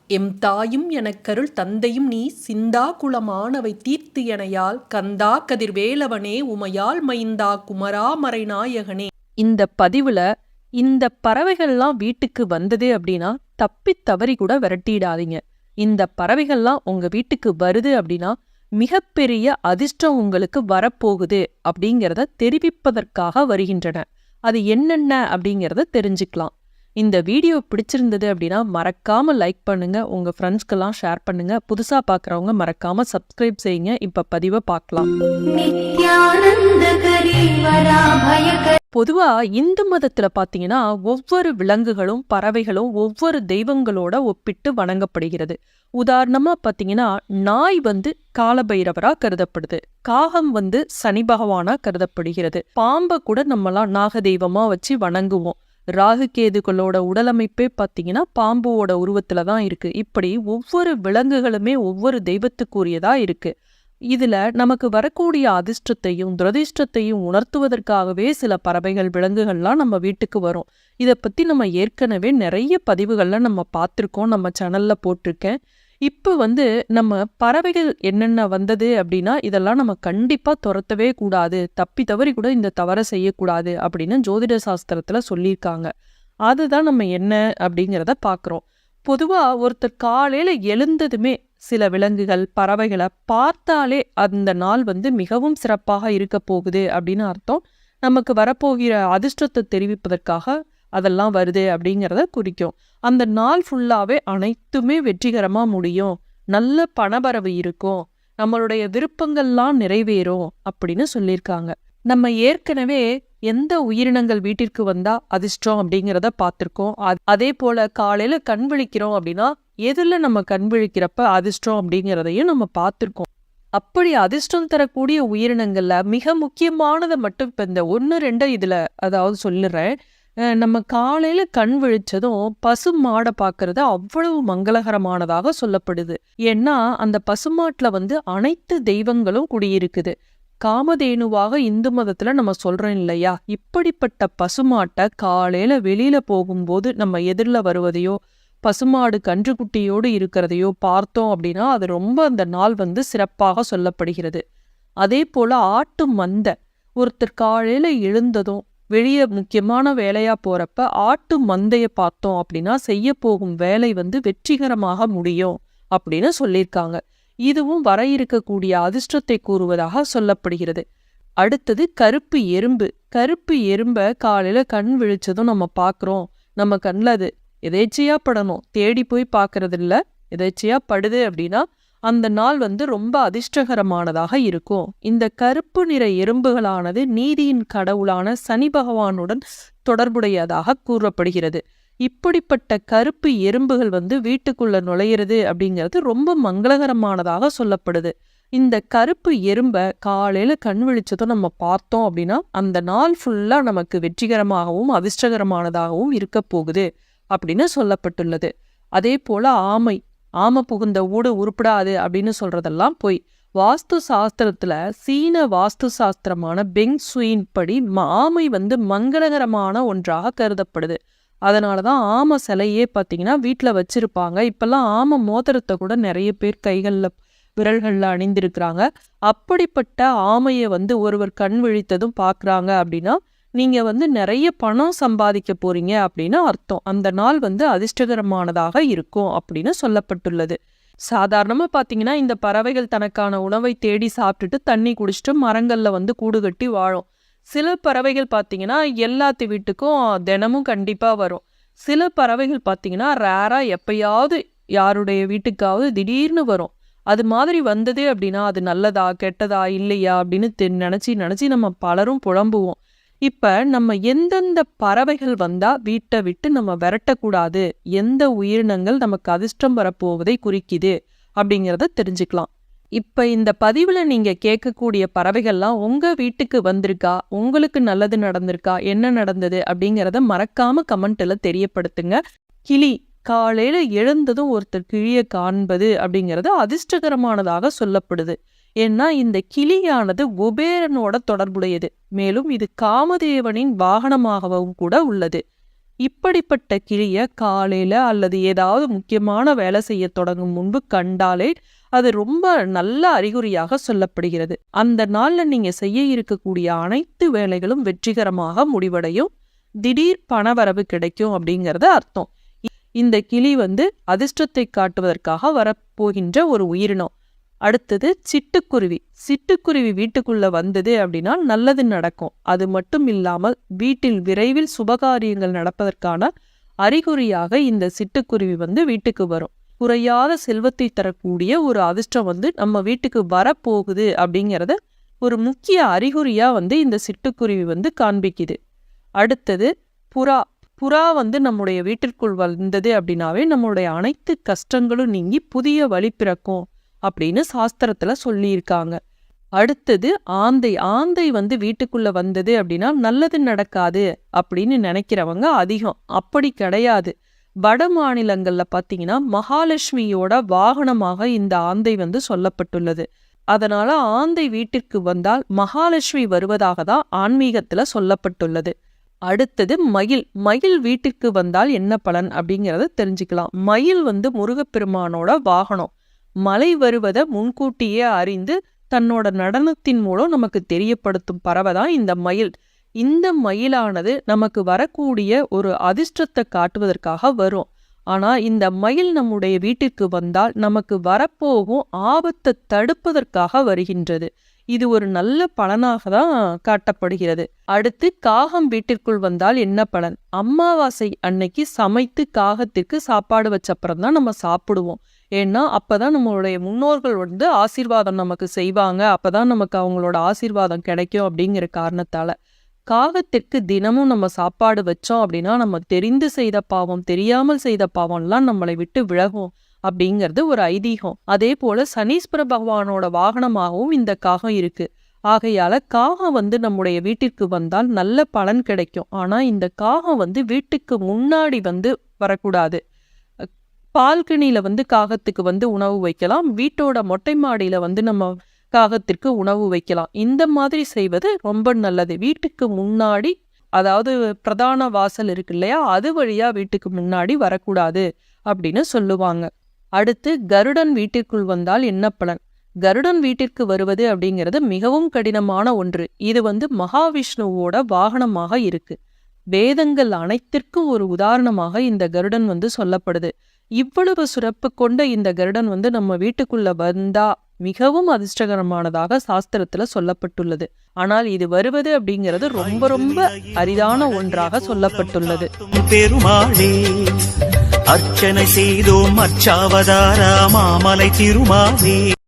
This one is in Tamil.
எம் தாயும் எனக்கருள் தந்தையும் நீ சிந்தா குளமானவை தீர்த்து எனையால் கந்தா கதிர்வேலவனே உமையால் மைந்தா குமரா மறைநாயகனே. இந்த பதிவுல இந்த பறவைகள்லாம் வீட்டுக்கு வந்தது அப்படின்னா தப்பி தவறி கூட விரட்டிடாதீங்க. இந்த பறவைகள்லாம் உங்க வீட்டுக்கு வருது அப்படின்னா மிகப்பெரிய அதிர்ஷ்டம் உங்களுக்கு வரப்போகுது அப்படிங்கிறத தெரிவிப்பதற்காக வருகின்றன. அது என்னென்ன அப்படிங்கிறத தெரிஞ்சுக்கலாம். இந்த வீடியோ பிடிச்சிருந்தது அப்படின்னா மறக்காம லைக் பண்ணுங்க, உங்க ஃப்ரெண்ட்ஸ்க்கெல்லாம் ஷேர் பண்ணுங்க. புதுசா பார்க்குறவங்க மறக்காம சப்ஸ்கிரைப் செய்யுங்க. இப்ப பதிவை பார்க்கலாம். பொதுவா இந்து மதத்துல பாத்தீங்கன்னா ஒவ்வொரு விலங்குகளும் பறவைகளும் ஒவ்வொரு தெய்வங்களோட ஒப்பிட்டு வணங்கப்படுகிறது. உதாரணமா பாத்தீங்கன்னா நாய் காலபைரவரா கருதப்படுது, காகம் சனி பகவானா கருதப்படுகிறது, பாம்பை கூட நம்மலாம் நாக தெய்வமா வச்சு வணங்குவோம். ராகு கேதுகளோட உடலமைப்பே பாத்தீங்கன்னா பாம்போட உருவத்துல தான் இருக்கு. இப்படி ஒவ்வொரு விலங்குகளுமே ஒவ்வொரு தெய்வத்துக்குரியதா இருக்கு. இதுல நமக்கு வரக்கூடிய அதிர்ஷ்டத்தையும் துரதிர்ஷ்டத்தையும் உணர்த்துவதற்காகவே சில பறவைகள் விலங்குகள்லாம் நம்ம வீட்டுக்கு வரும். இதை பத்தி நம்ம ஏற்கனவே நிறைய பதிவுகள்ல நம்ம பார்த்துருக்கோம், நம்ம சேனல்ல போட்டிருக்கேன். இப்போ நம்ம பறவைகள் என்னென்ன வந்தது அப்படின்னா இதெல்லாம் நம்ம கண்டிப்பா துரத்தவே கூடாது, தப்பி தவறி கூட இந்த தவறை செய்யக்கூடாது அப்படின்னு ஜோதிட சாஸ்திரத்துல சொல்லியிருக்காங்க. அதுதான் நம்ம என்ன அப்படிங்கிறத பார்க்குறோம். பொதுவா ஒருத்தர் காலையில எழுந்ததுமே சில விலங்குகள் பறவைகளை பார்த்தாலே அந்த நாள் மிகவும் சிறப்பாக இருக்க போகுது அப்படின்னு அர்த்தம். நமக்கு வரப்போகிற அதிர்ஷ்டத்தை தெரிவிப்பதற்காக அதெல்லாம் வருது அப்படிங்கிறத குறிக்கும். அந்த நாள் ஃபுல்லாவே அனைத்துமே வெற்றிகரமா முடியும், நல்ல பணபரவு இருக்கும், நம்மளுடைய விருப்பங்கள்லாம் நிறைவேறும் அப்படின்னு சொல்லியிருக்காங்க. நம்ம ஏற்கனவே எந்த உயிரினங்கள் வீட்டிற்கு வந்தா அதிர்ஷ்டம் அப்படிங்கிறத பார்த்துருக்கோம். அதே போல காலையில கண் விழிக்கிறோம் அப்படின்னா எதுல நம்ம கண் விழிக்கிறப்ப அதிர்ஷ்டம் அப்படிங்கிறதையும் நம்ம பார்த்துருக்கோம். அப்படி அதிர்ஷ்டம் தரக்கூடிய உயிரினங்கள்ல மிக முக்கியமானதை மட்டும் இப்ப இந்த 1-2 இதுல அதாவது சொல்லிடுறேன். நம்ம காலையில கண் விழிச்சதும் பசுமாடை பார்க்கறது அவ்வளவு மங்களகரமானதாக சொல்லப்படுது. ஏன்னா அந்த பசுமாட்டுல அனைத்து தெய்வங்களும் குடியிருக்குது. காமதேனுவாக இந்து மதத்துல நம்ம சொல்றோம் இல்லையா, இப்படிப்பட்ட பசுமாட்டை காலையில வெளியில போகும்போது நம்ம எதிரில் வருவதையோ பசுமாடு கன்றுக்குட்டியோடு இருக்கிறதையோ பார்த்தோம் அப்படின்னா அது ரொம்ப அந்த நாள் சிறப்பாக சொல்லப்படுகிறது. அதே போல ஆட்டு மந்தை ஒருத்தர் காலையில எழுந்ததும் வெளியே முக்கியமான வேலையா போறப்ப ஆட்டு மந்தைய பார்த்தோம் அப்படின்னா செய்ய போகும் வேலை வெற்றிகரமாக முடியும் அப்படின்னு சொல்லியிருக்காங்க. இதுவும் வர இருக்கக்கூடிய அதிர்ஷ்டத்தை கூறுவதாக சொல்லப்படுகிறது. அடுத்தது கருப்பு எறும்பு. கருப்பு எறும்பை காலையில கண் விழிச்சதும் நம்ம பார்க்குறோம். நம்ம கண்ணில் அது எதேச்சையா படணும், தேடி போய் பார்க்கறது இல்லை, எதேச்சையா படுது அப்படின்னா அந்த நாள் ரொம்ப அதிர்ஷ்டகரமானதாக இருக்கும். இந்த கருப்பு நிற எறும்புகளானது நீதியின் கடவுளான சனி பகவானுடன் தொடர்புடையதாக கூறப்படுகிறது. இப்படிப்பட்ட கருப்பு எறும்புகள் வீட்டுக்குள்ள நுழையிறது அப்படிங்கிறது ரொம்ப மங்களகரமானதாக சொல்லப்படுது. இந்த கருப்பு எறும்பை காலையில கண் விழிச்சதும் நம்ம பார்த்தோம் அப்படின்னா அந்த நாள் ஃபுல்லா நமக்கு வெற்றிகரமாகவும் அதிர்ஷ்டகரமானதாகவும் இருக்க போகுது அப்படின்னு சொல்லப்பட்டுள்ளது. அதே போல ஆமை புகுந்த ஊடு உருப்படாது அப்படின்னு சொல்றதெல்லாம் போய். வாஸ்து சாஸ்திரத்துல சீன வாஸ்து சாஸ்திரமான பெங் சுயின் படி ஆமை மங்களகரமான ஒன்றாக கருதப்படுது. அதனாலதான் ஆமை சிலையே பார்த்தீங்கன்னா வீட்டில் வச்சிருப்பாங்க. இப்பெல்லாம் ஆமை மோதிரத்தை கூட நிறைய பேர் கைகளில் விரல்களில் அணிந்திருக்கிறாங்க. அப்படிப்பட்ட ஆமையை ஒருவர் கண் விழித்ததும் பார்க்குறாங்க அப்படின்னா நீங்க நிறைய பணம் சம்பாதிக்க போறீங்க அப்படின்னு அர்த்தம். அந்த நாள் அதிர்ஷ்டகரமானதாக இருக்கும் அப்படின்னு சொல்லப்பட்டுள்ளது. சாதாரணமா பாத்தீங்கன்னா இந்த பறவைகள் தனக்கான உணவை தேடி சாப்பிட்டுட்டு தண்ணி குடிச்சிட்டு மரங்கள்ல கூடு கட்டி வாழும். சில பறவைகள் பாத்தீங்கன்னா எல்லாத்து வீட்டுக்கும் தினமும் கண்டிப்பா வரும். சில பறவைகள் பாத்தீங்கன்னா ரேரா எப்பயாவது யாருடைய வீட்டுக்காவது திடீர்னு வரும். அது மாதிரி வந்தது அப்படின்னா அது நல்லதா கெட்டதா இல்லையா அப்படின்னு நினைச்சு நம்ம பலரும் புலம்புவோம். இப்ப நம்ம எந்தெந்த பறவைகள் வந்தா வீட்டை விட்டு நம்ம விரட்டக்கூடாது, எந்த உயிரினங்கள் நமக்கு அதிர்ஷ்டம் வரப்போவதை குறிக்குது அப்படிங்கிறத தெரிஞ்சுக்கலாம். இப்ப இந்த பதிவுல நீங்க கேட்கக்கூடிய பறவைகள்லாம் உங்க வீட்டுக்கு வந்திருக்கா, உங்களுக்கு நல்லது நடந்திருக்கா, என்ன நடந்தது அப்படிங்கிறத மறக்காம கமெண்ட்ல தெரியப்படுத்துங்க. கிளி, காலையில எழுந்ததும் ஒருத்தர் கிளியை காண்பது அப்படிங்கிறது அதிர்ஷ்டகரமானதாக சொல்லப்படுது. ஏன்னா இந்த கிளியானது குபேரனோட தொடர்புடையது. மேலும் இது காமதேவனின் வாகனமாகவும் கூட உள்ளது. இப்படிப்பட்ட கிளிய காலையில அல்லது ஏதாவது முக்கியமான வேலை செய்ய தொடங்கும் முன்பு கண்டாலே அது ரொம்ப நல்ல அறிகுறியாக சொல்லப்படுகிறது. அந்த நாள்ல நீங்க செய்ய இருக்கக்கூடிய அனைத்து வேலைகளும் வெற்றிகரமாக முடிவடையும், திடீர் பணவரவு கிடைக்கும் அப்படிங்கறது அர்த்தம். இந்த கிளி அதிர்ஷ்டத்தை காட்டுவதற்காக வரப்போகின்ற ஒரு உயிரினம். அடுத்தது சிட்டுக்குருவி. சிட்டுக்குருவி வீட்டுக்குள்ள வந்தது அப்படின்னா நல்லது நடக்கும். அது மட்டும் இல்லாமல் வீட்டில் விரைவில் சுபகாரியங்கள் நடப்பதற்கான அறிகுறியாக இந்த சிட்டுக்குருவி வீட்டுக்கு வரும். குறையாத செல்வத்தை தரக்கூடிய ஒரு அதிர்ஷ்டம் நம்ம வீட்டுக்கு வரப்போகுது அப்படிங்கிறத ஒரு முக்கிய அறிகுறியா இந்த சிட்டுக்குருவி காண்பிக்குது. அடுத்தது புறா. புறா நம்முடைய வீட்டிற்குள் வந்தது அப்படின்னாவே நம்மளுடைய அனைத்து கஷ்டங்களும் நீங்கி புதிய வழி பிறக்கும் அப்படின்னு சாஸ்திரத்துல சொல்லியிருக்காங்க. அடுத்தது ஆந்தை. ஆந்தை வீட்டுக்குள்ள வந்தது அப்படின்னா நல்லது நடக்காது அப்படின்னு நினைக்கிறவங்க அதிகம். அப்படி கிடையாது. வட மாநிலங்கள்ல பாத்தீங்கன்னா மகாலட்சுமியோட வாகனமாக இந்த ஆந்தை சொல்லப்பட்டுள்ளது. அதனால ஆந்தை வீட்டிற்கு வந்தால் மகாலட்சுமி வருவதாக தான் ஆன்மீகத்துல சொல்லப்பட்டுள்ளது. அடுத்தது மயில். மயில் வீட்டிற்கு வந்தால் என்ன பலன் அப்படிங்கறத தெரிஞ்சுக்கலாம். மயில் முருகப்பெருமானோட வாகனம். மழை வருவதை முன்கூட்டியே அறிந்து தன்னோட நடனத்தின் மூலம் நமக்கு தெரியப்படுத்தும் பறவைதான் இந்த மயில். இந்த மயிலானது நமக்கு வரக்கூடிய ஒரு அதிர்ஷ்டத்தை காட்டுவதற்காக வரும். ஆனா இந்த மயில் நம்முடைய வீட்டிற்கு வந்தால் நமக்கு வரப்போகும் ஆபத்தை தடுப்பதற்காக வருகின்றது. இது ஒரு நல்ல பலனாக தான் காட்டப்படுகிறது. அடுத்து காகம் வீட்டிற்குள் வந்தால் என்ன பலன்? அமாவாசை அன்னைக்கு சமைத்து காகத்திற்கு சாப்பாடு வச்சப்புறம் தான் நம்ம சாப்பிடுவோம். ஏன்னா அப்பதான் நம்மளுடைய முன்னோர்கள் ஆசீர்வாதம் நமக்கு செய்வாங்க, அப்பதான் நமக்கு அவங்களோட ஆசீர்வாதம் கிடைக்கும் அப்படிங்கிற காரணத்தால காகத்திற்கு தினமும் நம்ம சாப்பாடு வச்சோம் அப்படின்னா நம்ம தெரிந்து செய்த பாவம் தெரியாமல் செய்த பாவம்லாம் நம்மளை விட்டு விலகும் அப்படிங்கிறது ஒரு ஐதீகம். அதே போல சனீஸ்வர பகவானோட வாகனமாகவும் இந்த காகம் இருக்கு. ஆகையால காகம் நம்முடைய வீட்டிற்கு வந்தால் நல்ல பலன் கிடைக்கும். ஆனா இந்த காகம் வீட்டுக்கு முன்னாடி வரக்கூடாது. பால்கனியில காகத்துக்கு உணவு வைக்கலாம். வீட்டோட மொட்டை மாடியில நம்ம காகத்திற்கு உணவு வைக்கலாம். இந்த மாதிரி செய்வது ரொம்ப நல்லது. வீட்டுக்கு முன்னாடி, அதாவது பிரதான வாசல் இருக்கு இல்லையா, அது வழியா வீட்டுக்கு முன்னாடி வரக்கூடாது அப்படின்னு சொல்லுவாங்க. அடுத்து கருடன் வீட்டிற்குள் வந்தால் என்ன பலன்? கருடன் வீட்டிற்கு வருவது அப்படிங்கிறது மிகவும் கடினமான ஒன்று. இது மகாவிஷ்ணுவோட வாகனமாக இருக்கு. வேதங்கள் அனைத்திற்கும் ஒரு உதாரணமாக இந்த கருடன் சொல்லப்படுது. இவ்வளவு சிறப்பு கொண்ட இந்த கருடன் நம்ம வீட்டுக்குள்ள வந்தா மிகவும் அதிர்ஷ்டகரமானதாக சாஸ்திரத்துல சொல்லப்பட்டுள்ளது. ஆனால் இது வருவது அப்படிங்கிறது ரொம்ப ரொம்ப அரிதான ஒன்றாக சொல்லப்பட்டுள்ளது. பெருமாளே அர்ச்சனை செய்தோம் அர்ச்சாவதாரா மாமலை திருமாலே.